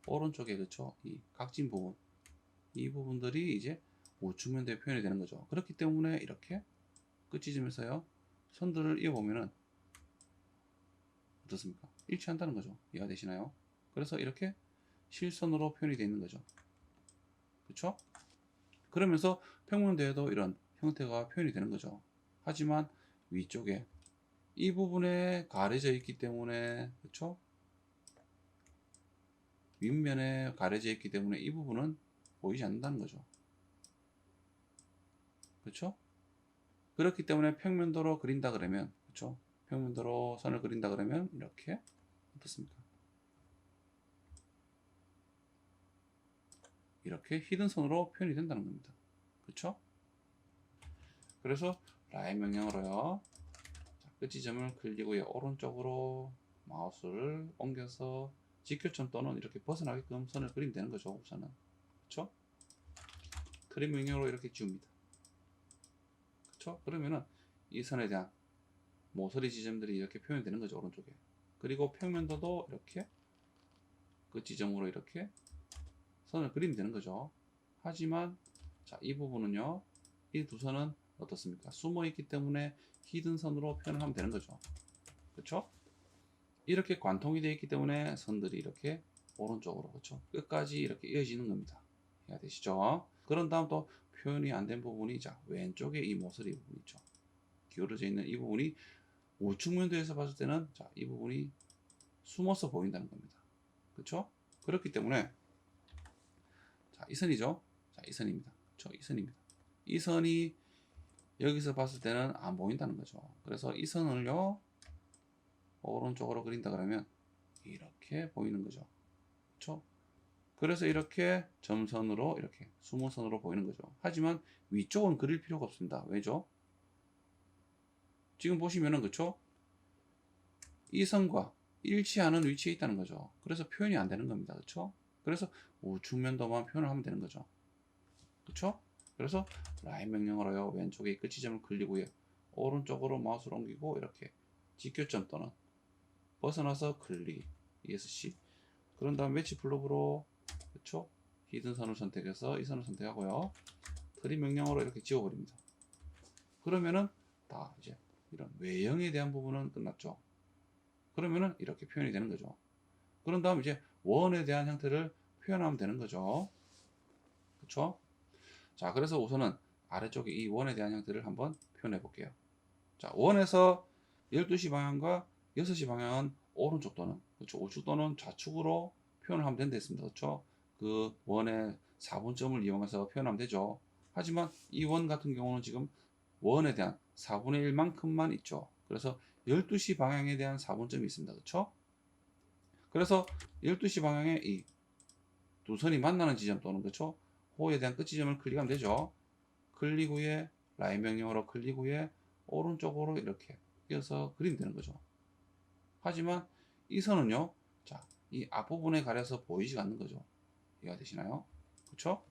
오른쪽에 그렇죠? 이 각진 부분, 이 부분들이 이제 우측면도에 표현이 되는 거죠. 그렇기 때문에 이렇게 끝 지점에서요 선들을 이어보면은 어떻습니까? 일치한다는 거죠. 이해가 되시나요? 그래서 이렇게 실선으로 표현이 되어 있는 거죠. 그렇죠? 그러면서 평면도에도 이런 형태가 표현이 되는 거죠. 하지만 위쪽에 이 부분에 가려져 있기 때문에 그렇죠? 윗면에 가려져 있기 때문에 이 부분은 보이지 않는다는 거죠. 그렇죠? 그렇기 때문에 평면도로 그린다 그러면 그렇죠? 평면도로 선을 그린다 그러면 이렇게 어떻습니까? 이렇게 히든 선으로 표현이 된다는 겁니다. 그렇죠? 그래서 라인 명령으로요. 자, 끝 지점을 클릭 후에 오른쪽으로 마우스를 옮겨서 직교점 또는 이렇게 벗어나게끔 선을 그리면 되는 거죠. 우선은. 그렇죠? 트림 명령으로 이렇게 지웁니다. 그렇죠? 그러면은 이 선에 대한 모서리 지점들이 이렇게 표현되는 거죠. 오른쪽에. 그리고 평면도도 이렇게 끝 지점으로 이렇게 선을 그리면 되는 거죠. 하지만 자, 이 부분은요. 이 두 선은 어떻습니까? 숨어 있기 때문에 히든 선으로 표현을 하면 되는 거죠. 그렇죠? 이렇게 관통이 되어 있기 때문에 선들이 이렇게 오른쪽으로 그렇죠? 끝까지 이렇게 이어지는 겁니다. 해야 되시죠? 그런 다음 또 표현이 안 된 부분이 자, 왼쪽에 이 모서리 부분 있죠. 기울어져 있는 이 부분이 우측 면도에서 봤을 때는 자, 이 부분이 숨어서 보인다는 겁니다. 그렇죠? 그렇기 때문에 자, 이 선이죠. 자, 이 선입니다. 그렇죠? 이 선입니다. 이 선이 여기서 봤을 때는 안 보인다는 거죠. 그래서 이 선을요 오른쪽으로 그린다 그러면 이렇게 보이는 거죠. 그렇죠? 그래서 이렇게 점선으로 이렇게 수무선으로 보이는 거죠. 하지만 위쪽은 그릴 필요가 없습니다. 왜죠? 지금 보시면은 그렇죠? 이 선과 일치하는 위치에 있다는 거죠. 그래서 표현이 안 되는 겁니다. 그렇죠? 그래서 우측면도만 표현을 하면 되는 거죠. 그렇죠? 그래서 라인 명령으로요. 왼쪽에 끝 지점을 클릭 후에 오른쪽으로 마우스를 옮기고 이렇게 직교점 또는 벗어나서 클릭 ESC 그런 다음 매치 블록으로 그렇죠? 히든 선을 선택해서 이 선을 선택하고요. 트림 명령으로 이렇게 지워버립니다. 그러면은 다 이제 이런 외형에 대한 부분은 끝났죠. 그러면은 이렇게 표현이 되는 거죠. 그런 다음 이제 원에 대한 형태를 표현하면 되는 거죠. 그렇죠? 자, 그래서 우선은 아래쪽에 이 원에 대한 형태를 한번 표현해 볼게요. 자, 원에서 12시 방향과 6시 방향은 오른쪽 또는 그렇죠? 우측 또는 좌측으로 표현을 하면 된다 했습니다. 그렇죠? 그 원의 4분점을 이용해서 표현하면 되죠. 하지만 이 원 같은 경우는 지금 원에 대한 4분의 1만큼만 있죠. 그래서 12시 방향에 대한 4분점이 있습니다. 그렇죠? 그래서 12시 방향에 이 두 선이 만나는 지점 또는 그렇죠? 호에 대한 끝 지점을 클릭하면 되죠. 클릭 후에 라인 명령으로 클릭 후에 오른쪽으로 이렇게 이어서 그리면 되는 거죠. 하지만 이 선은요, 자, 이 앞부분에 가려서 보이지가 않는 거죠. 이해가 되시나요? 그렇죠?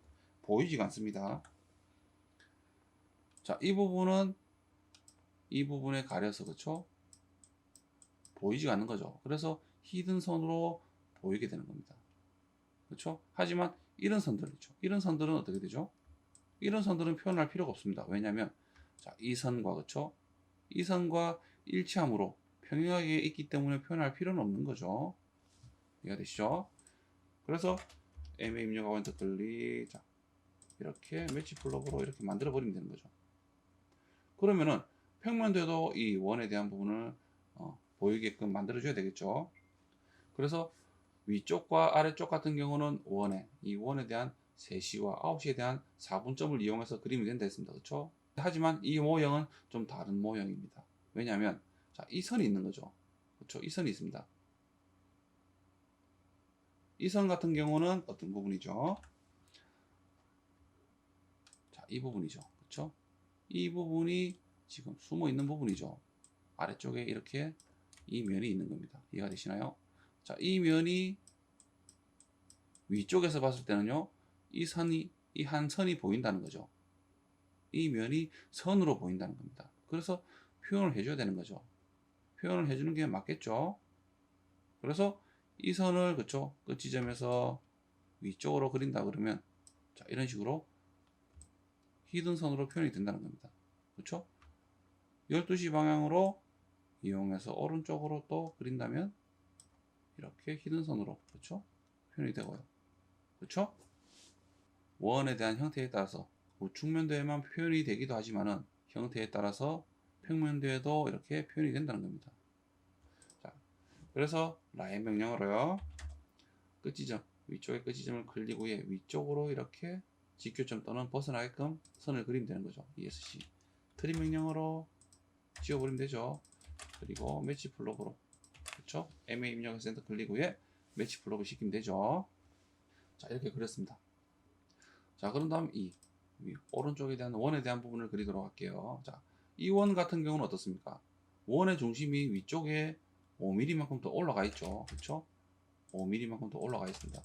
보이지가 않습니다. 자, 이 부분은 이 부분에 가려서 그렇죠? 보이지가 않는 거죠. 그래서 히든 선으로 보이게 되는 겁니다. 그렇죠? 하지만 이런 선들 있죠. 이런 선들은 어떻게 되죠? 이런 선들은 표현할 필요가 없습니다. 왜냐하면 자, 이 선과 그렇죠? 이 선과 일치함으로 평행하게 있기 때문에 표현할 필요는 없는 거죠. 이해가 되시죠? 그래서 MA 입력하고 엔터 클릭. 자, 이렇게 매치 블록으로 이렇게 만들어 버리면 되는 거죠. 그러면은 평면도에도 이 원에 대한 부분을 보이게끔 만들어 줘야 되겠죠. 그래서 위쪽과 아래쪽 같은 경우는 이 원에 대한 3시와 9시에 대한 4분점을 이용해서 그리면 된다 했습니다. 그렇죠? 하지만 이 모형은 좀 다른 모형입니다. 왜냐하면 자, 이 선이 있는 거죠. 그렇죠? 이 선이 있습니다. 이 선 같은 경우는 어떤 부분이죠? 자, 이 부분이죠. 그렇죠? 이 부분이 지금 숨어 있는 부분이죠. 아래쪽에 이렇게 이 면이 있는 겁니다. 이해가 되시나요? 자, 이 면이 위쪽에서 봤을 때는요, 이 한 선이 보인다는 거죠. 이 면이 선으로 보인다는 겁니다. 그래서 표현을 해줘야 되는 거죠. 표현을 해주는 게 맞겠죠. 그래서 이 선을 그쵸 끝 지점에서 위쪽으로 그린다 그러면 자, 이런 식으로 히든 선으로 표현이 된다는 겁니다. 그쵸? 12시 방향으로 이용해서 오른쪽으로 또 그린다면 이렇게 히든 선으로 그쵸? 표현이 되고요. 그쵸? 원에 대한 형태에 따라서 우측면도에만 표현이 되기도 하지만은 형태에 따라서 평면도에도 이렇게 표현이 된다는 겁니다. 자, 그래서 라인 명령으로요. 끝지점, 위쪽의 끝지점을 클릭 후에 위쪽으로 이렇게 직교점 또는 벗어나게끔 선을 그리면 되는 거죠. ESC. 트림 명령으로 지워버리면 되죠. 그리고 매치 블록으로. 그렇죠? MA 입력해서 엔터 클릭 후에 매치 블록을 시키면 되죠. 자, 이렇게 그렸습니다. 자, 그런 다음 이 오른쪽에 대한 원에 대한 부분을 그리도록 할게요. 자, 이 원 같은 경우는 어떻습니까? 원의 중심이 위쪽에 5mm만큼 더 올라가 있죠. 그렇죠? 5mm만큼 더 올라가 있습니다.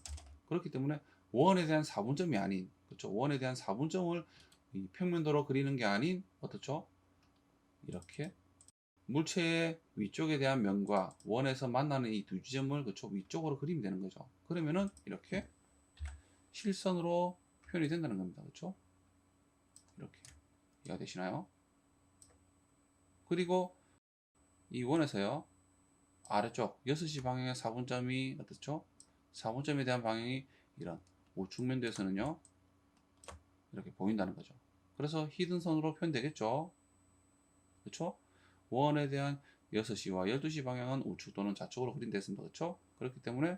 그렇기 때문에 원에 대한 사분점이 아닌, 그렇죠? 원에 대한 사분점을 이 평면도로 그리는 게 아닌 어떻죠? 이렇게 물체의 위쪽에 대한 면과 원에서 만나는 이 두 지점을 그쵸 위쪽으로 그리면 되는 거죠. 그러면은 이렇게 실선으로 표현이 된다는 겁니다. 그렇죠? 이렇게 이해가 되시나요? 그리고 이 원에서요 아래쪽 6시 방향의 사분점이 어떻죠? 사분점에 대한 방향이 이런 우측면도에서는요 이렇게 보인다는 거죠. 그래서 히든선으로 표현되겠죠. 그렇죠? 원에 대한 6시와 12시 방향은 우측 또는 좌측으로 그린됐습니다. 그렇죠? 그렇기 때문에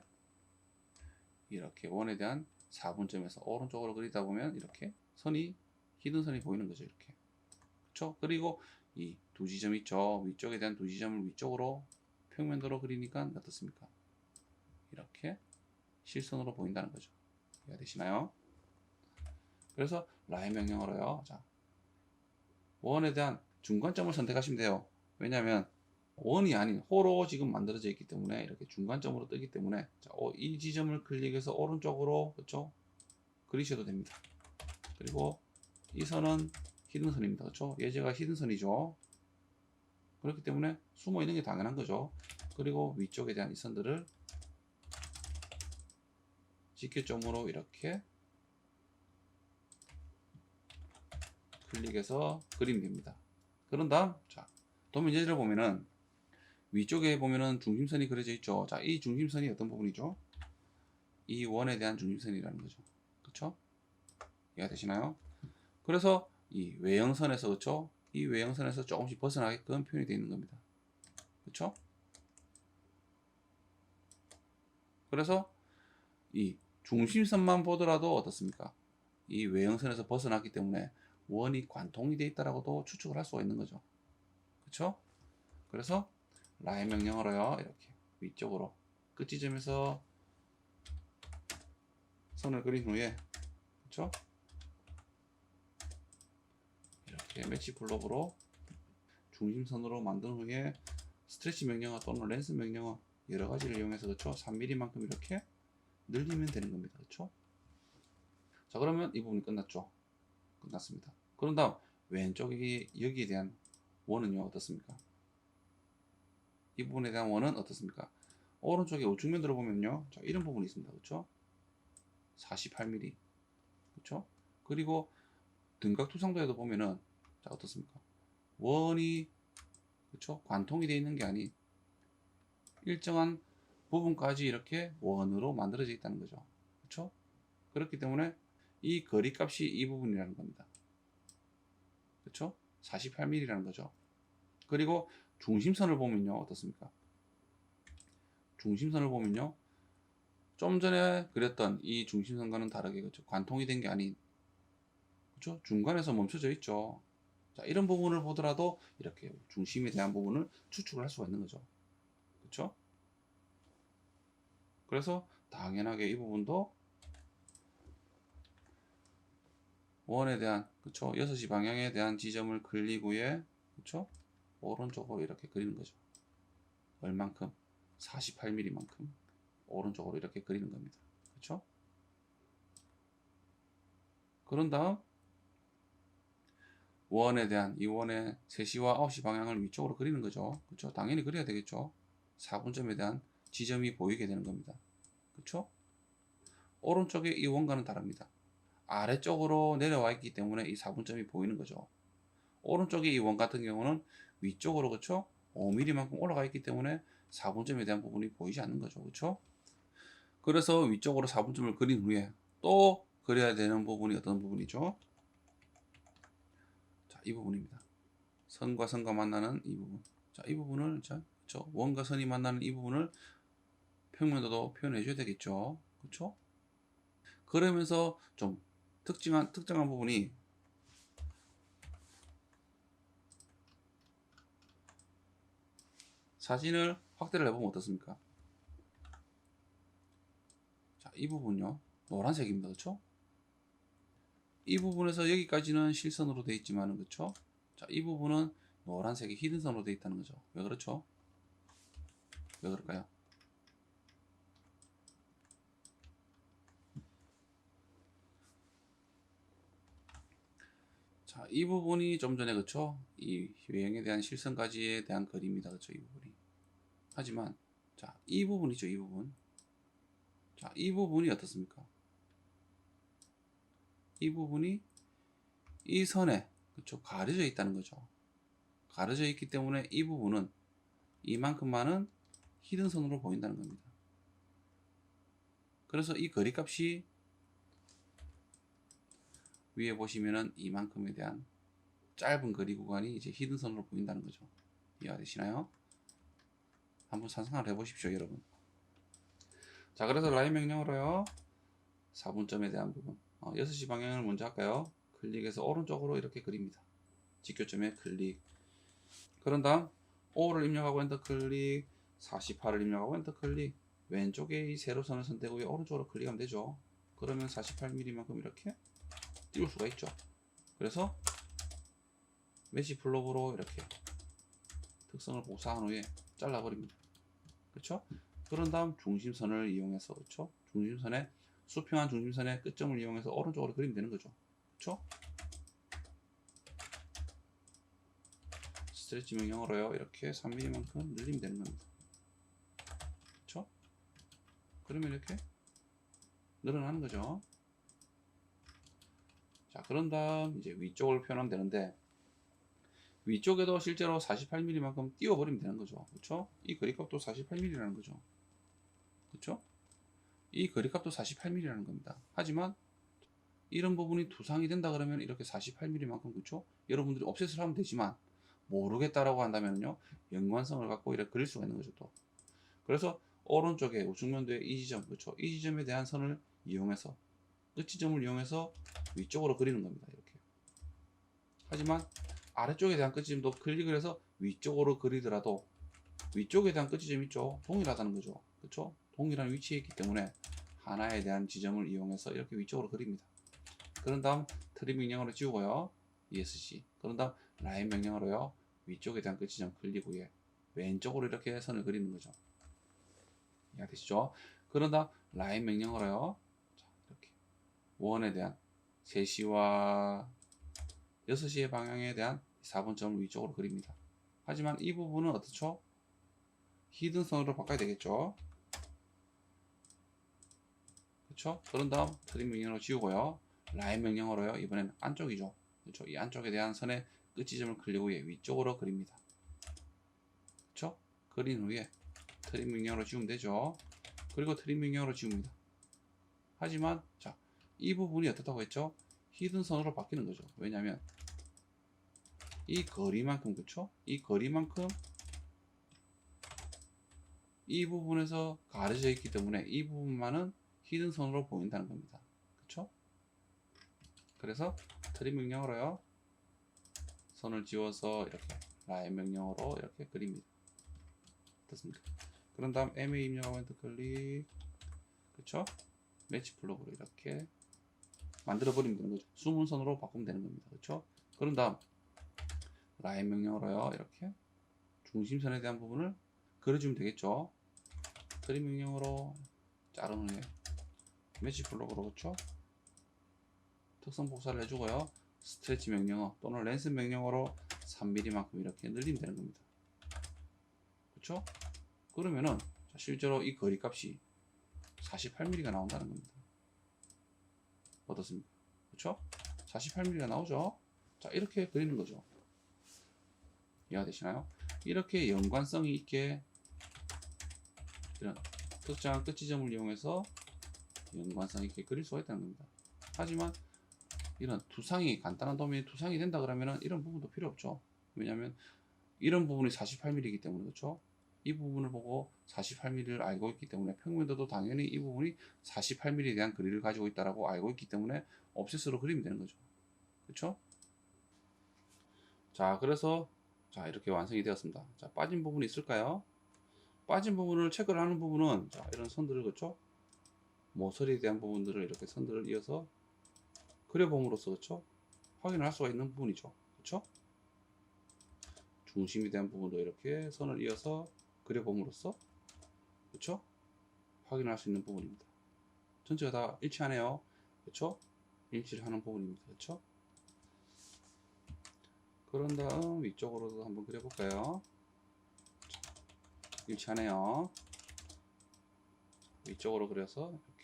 이렇게 원에 대한 4분점에서 오른쪽으로 그리다 보면 이렇게 선이 히든선이 보이는 거죠. 이렇게. 그렇죠? 그리고 이 두 지점 있죠. 위쪽에 대한 두 지점을 위쪽으로 평면도로 그리니까 어떻습니까? 이렇게 실선으로 보인다는 거죠. 이해가 되시나요? 그래서 라인 명령어로요. 자, 원에 대한 중간점을 선택하시면 돼요. 왜냐하면 원이 아닌 호로 지금 만들어져 있기 때문에 이렇게 중간점으로 뜨기 때문에 자, 이 지점을 클릭해서 오른쪽으로 그렇죠? 그리셔도 됩니다. 그리고 이 선은 히든선입니다. 그렇죠? 예제가 히든선이죠. 그렇기 때문에 숨어 있는 게 당연한 거죠. 그리고 위쪽에 대한 이 선들을 직결점으로 이렇게 클릭해서 그리면 됩니다. 그런 다음 자, 도면 예제를 보면은 위쪽에 보면은 중심선이 그려져 있죠. 자, 이 중심선이 어떤 부분이죠? 이 원에 대한 중심선이라는 거죠. 그렇죠? 이해가 되시나요? 그래서 이 외형선에서 그렇죠? 이 외형선에서 조금씩 벗어나게끔 표현이 되어 있는 겁니다. 그렇죠? 그래서 이 중심선만 보더라도 어떻습니까? 이 외형선에서 벗어났기 때문에 원이 관통이 되어 있다라고도 추측을 할 수가 있는 거죠. 그렇죠? 그래서 라인 명령어로요. 이렇게 위쪽으로 끝지점에서 선을 그린 후에 그렇죠? 이렇게 매치 블록으로 중심선으로 만든 후에 스트레치 명령어 또는 렌스 명령어 여러 가지를 이용해서 그렇죠? 3mm만큼 이렇게 늘리면 되는 겁니다. 그렇죠? 자, 그러면 이 부분이 끝났죠? 끝났습니다. 그런 다음 왼쪽에 여기에 대한 원은요 어떻습니까? 이 부분에 대한 원은 어떻습니까? 오른쪽에 우측면 들어보면요 자, 이런 부분이 있습니다. 그렇죠? 48mm 그렇죠? 그리고 등각투상도에도 보면은 자 어떻습니까? 원이 그렇죠? 관통이 되어 있는 게 아닌 일정한 부분까지 이렇게 원으로 만들어져 있다는 거죠. 그렇죠? 그렇기 때문에 이 거리값이 이 부분이라는 겁니다. 그렇죠? 48mm라는 거죠. 그리고 중심선을 보면요 어떻습니까? 중심선을 보면요 좀 전에 그렸던 이 중심선과는 다르게 그렇죠? 관통이 된 게 아닌 그렇죠? 중간에서 멈춰져 있죠. 자, 이런 부분을 보더라도 이렇게 중심에 대한 부분을 추측을 할 수가 있는 거죠. 그렇죠? 그래서 당연하게 이 부분도 원에 대한 그쵸 6시 방향에 대한 지점을 클릭 후에 그쵸 오른쪽으로 이렇게 그리는 거죠. 얼만큼 48mm만큼 오른쪽으로 이렇게 그리는 겁니다. 그쵸 그런 다음 원에 대한 이 원의 3시와 9시 방향을 위쪽으로 그리는 거죠. 그쵸 당연히 그려야 되겠죠. 4분점에 대한 지점이 보이게 되는 겁니다. 그쵸 오른쪽에 이 원과는 다릅니다. 아래쪽으로 내려와 있기 때문에 이 4분점이 보이는 거죠. 오른쪽에 이 원 같은 경우는 위쪽으로 그쵸 5mm만큼 올라가 있기 때문에 4분점에 대한 부분이 보이지 않는 거죠. 그쵸 그래서 위쪽으로 4분점을 그린 후에 또 그려야 되는 부분이 어떤 부분이죠? 자, 이 부분입니다. 선과 선과 만나는 이 부분. 자, 이 부분을 자, 그쵸 원과 선이 만나는 이 부분을 평면도도 표현해 줘야 되겠죠. 그쵸 그러면서 좀 특정한 부분이 사진을 확대를 해보면 어떻습니까? 자, 이 부분요. 노란색입니다. 그쵸? 이 부분에서 여기까지는 실선으로 되어 있지만은 그쵸? 자, 이 부분은 노란색이 히든선으로 되어 있다는 거죠. 왜 그렇죠? 왜 그럴까요? 자, 이 부분이 좀 전에 그쵸? 이 외형에 대한 실선까지에 대한 거리입니다. 그쵸? 이 부분이. 하지만 자, 이 부분이죠. 이 부분. 자, 이 부분이 어떻습니까? 이 부분이 이 선에 그쵸? 가려져 있다는 거죠. 가려져 있기 때문에 이 부분은 이만큼만은 히든선으로 보인다는 겁니다. 그래서 이 거리값이 위에 보시면은 이만큼에 대한 짧은 거리 구간이 이제 히든선으로 보인다는 거죠. 이해가 되시나요? 한번 상상을 해보십시오, 여러분. 자, 그래서 라인 명령으로요. 4분점에 대한 부분. 6시 방향을 먼저 할까요? 클릭해서 오른쪽으로 이렇게 그립니다. 직교점에 클릭. 그런 다음 5를 입력하고 엔터 클릭, 48을 입력하고 엔터 클릭. 왼쪽에 이 세로선을 선택하고 오른쪽으로 클릭하면 되죠. 그러면 48mm만큼 이렇게 띄울 수가 있죠. 그래서 매시 블록으로 이렇게 특성을 복사한 후에 잘라버립니다. 그렇죠? 그런 다음 중심선을 이용해서 그렇죠? 중심선에 수평한 중심선의 끝점을 이용해서 오른쪽으로 그리면 되는 거죠. 그렇죠? 스트레치 명령으로요. 이렇게 3mm만큼 늘리면 되는 겁니다. 그렇죠? 그러면 이렇게 늘어나는 거죠. 자, 그런 다음 이제 위쪽을 표현하면 되는데 위쪽에도 실제로 48mm만큼 띄워버리면 되는 거죠. 그렇죠? 이 거리값도 48mm라는 거죠. 그렇죠? 이 거리값도 48mm라는 겁니다. 하지만 이런 부분이 두상이 된다 그러면 이렇게 48mm만큼 그렇죠? 여러분들이 옵셋을 하면 되지만 모르겠다라고 한다면요 연관성을 갖고 이렇게 그릴 수가 있는 거죠. 또 그래서 오른쪽에 우측면도의 이 지점 그렇죠? 이 지점에 대한 선을 이용해서 끝지점을 이용해서 위쪽으로 그리는 겁니다. 이렇게. 하지만 아래쪽에 대한 끝지점도 클릭을 해서 위쪽으로 그리더라도 위쪽에 대한 끝지점이 있죠. 동일하다는 거죠. 그렇죠? 동일한 위치에 있기 때문에 하나에 대한 지점을 이용해서 이렇게 위쪽으로 그립니다. 그런 다음 트림 명령으로 지우고요. ESC. 그런 다음 라인 명령으로요. 위쪽에 대한 끝지점 클릭 후에 왼쪽으로 이렇게 선을 그리는 거죠. 이해되시죠? 그런 다음 라인 명령으로요. 자, 이렇게 원에 대한 3시와 6시의 방향에 대한 4분점을 위쪽으로 그립니다. 하지만 이 부분은 어떻죠? 히든선으로 바꿔야 되겠죠? 그렇죠? 그런 다음 트림 명령으로 지우고요. 라인 명령으로요. 이번엔 안쪽이죠. 그렇죠? 이 안쪽에 대한 선의 끝지점을 클릭 후에 위쪽으로 그립니다. 그렇죠? 그린 후에 트림 명령으로 지우면 되죠. 그리고 트림 명령으로 지웁니다. 하지만 자, 이 부분이 어떻다고 했죠? 히든선으로 바뀌는 거죠. 왜냐하면 이 거리만큼 그렇죠? 이 거리만큼 이 부분에서 가려져 있기 때문에 이 부분만은 히든선으로 보인다는 겁니다. 그렇죠? 그래서 트림 명령으로요. 선을 지워서 이렇게 라인 명령으로 이렇게 그립니다. 됐습니까? 그런 다음 MA 입력하고 엔터 클릭. 그렇죠? 매치 블록으로 이렇게 만들어 버리면 되는 거죠. 숨은 선으로 바꾸면 되는 겁니다. 그렇죠? 그런 다음 라인 명령으로요. 이렇게 중심선에 대한 부분을 그려주면 되겠죠. 트림 명령으로 자른 후에 매치 블록으로 그렇죠? 특성 복사를 해주고요. 스트레치 명령어 또는 랜스 명령어로 3mm만큼 이렇게 늘리면 되는 겁니다. 그렇죠? 그러면은 실제로 이 거리값이 48mm가 나온다는 겁니다. 어떻습니까? 그렇죠? 48mm가 나오죠? 자, 이렇게 그리는 거죠. 이해가 되시나요? 이렇게 연관성이 있게 이런 특정한 끝지점을 이용해서 연관성 있게 그릴 수가 있다는 겁니다. 하지만 이런 두상이 간단한 도면이 두상이 된다 그러면은 이런 부분도 필요 없죠. 왜냐하면 이런 부분이 48mm이기 때문에 그렇죠. 이 부분을 보고 48mm를 알고 있기 때문에 평면도도 당연히 이 부분이 48mm에 대한 거리를 가지고 있다라고 알고 있기 때문에 옵셋으로 그리면 되는 거죠. 그렇죠? 자, 그래서 자 이렇게 완성이 되었습니다. 자, 빠진 부분이 있을까요? 빠진 부분을 체크를 하는 부분은 자, 이런 선들을 그렇죠? 모서리에 대한 부분들을 이렇게 선들을 이어서 그려봄으로써 그렇죠? 확인을 할 수가 있는 부분이죠. 그렇죠? 중심이 된 부분도 이렇게 선을 이어서 그려봄으로써 그렇죠? 확인할 수 있는 부분입니다. 전체가 다 일치하네요. 그렇죠? 일치를 하는 부분입니다. 그렇죠? 그런 다음 위쪽으로도 한번 그려볼까요? 일치하네요. 위쪽으로 그려서 이렇게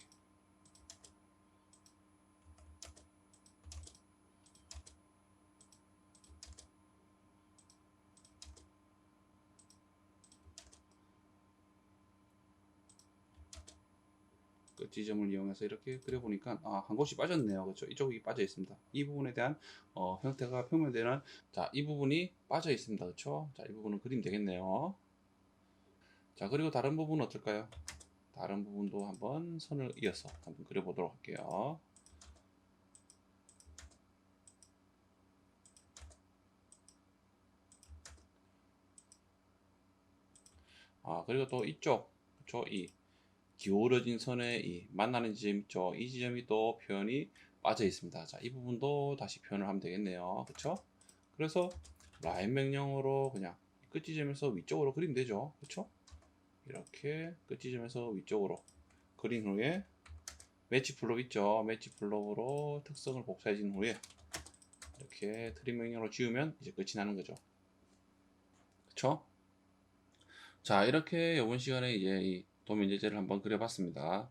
끝 지점을 이용해서 이렇게 그려보니까 한 곳이 빠졌네요. 그렇죠? 이쪽이 빠져 있습니다. 이 부분에 대한 형태가 표면되는 이 부분이 빠져 있습니다. 그렇죠? 이 부분은 그리면 되겠네요. 자, 그리고 다른 부분은 어떨까요? 다른 부분도 한번 선을 이어서 한번 그려보도록 할게요. 그리고 또 이쪽, 그렇죠? 이 기울어진 선의 이 만나는 지점 있죠? 이 지점이 또 표현이 빠져 있습니다. 자, 이 부분도 다시 표현을 하면 되겠네요. 그렇죠? 그래서 라인 명령으로 그냥 끝 지점에서 위쪽으로 그리면 되죠. 그렇죠? 이렇게 끝 지점에서 위쪽으로 그린 후에 매치 플롭 있죠? 매치 플롭으로 특성을 복사해 준 후에 이렇게 트림 명령으로 지우면 이제 끝이 나는 거죠. 그쵸? 자, 이렇게 이번 시간에 이제 이 도면 예제를 한번 그려봤습니다.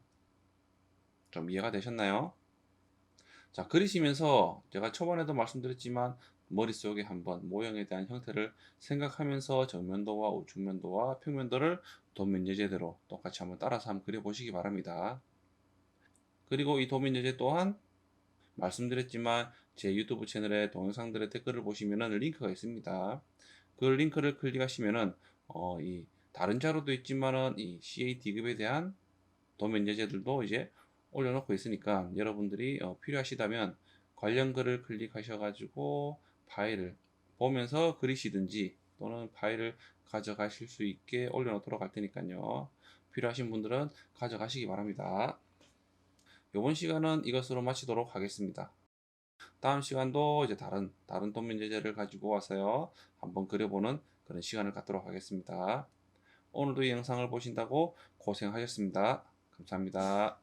좀 이해가 되셨나요? 자, 그리시면서 제가 초반에도 말씀드렸지만 머릿속에 한번 모형에 대한 형태를 생각하면서 정면도와 우측면도와 평면도를 도면 예제대로 똑같이 한번 따라서 한번 그려보시기 바랍니다. 그리고 이 도면 예제 또한 말씀드렸지만 제 유튜브 채널에 동영상들의 댓글을 보시면은 링크가 있습니다. 그 링크를 클릭하시면은 이 다른 자료도 있지만은 이 CA D급에 대한 도면 예제들도 이제 올려놓고 있으니까 여러분들이 필요하시다면 관련 글을 클릭하셔가지고 파일을 보면서 그리시든지 또는 파일을 가져가실 수 있게 올려놓도록 할 테니까요. 필요하신 분들은 가져가시기 바랍니다. 이번 시간은 이것으로 마치도록 하겠습니다. 다음 시간도 이제 다른 도면 예제를 가지고 와서요. 한번 그려보는 그런 시간을 갖도록 하겠습니다. 오늘도 이 영상을 보신다고 고생하셨습니다. 감사합니다.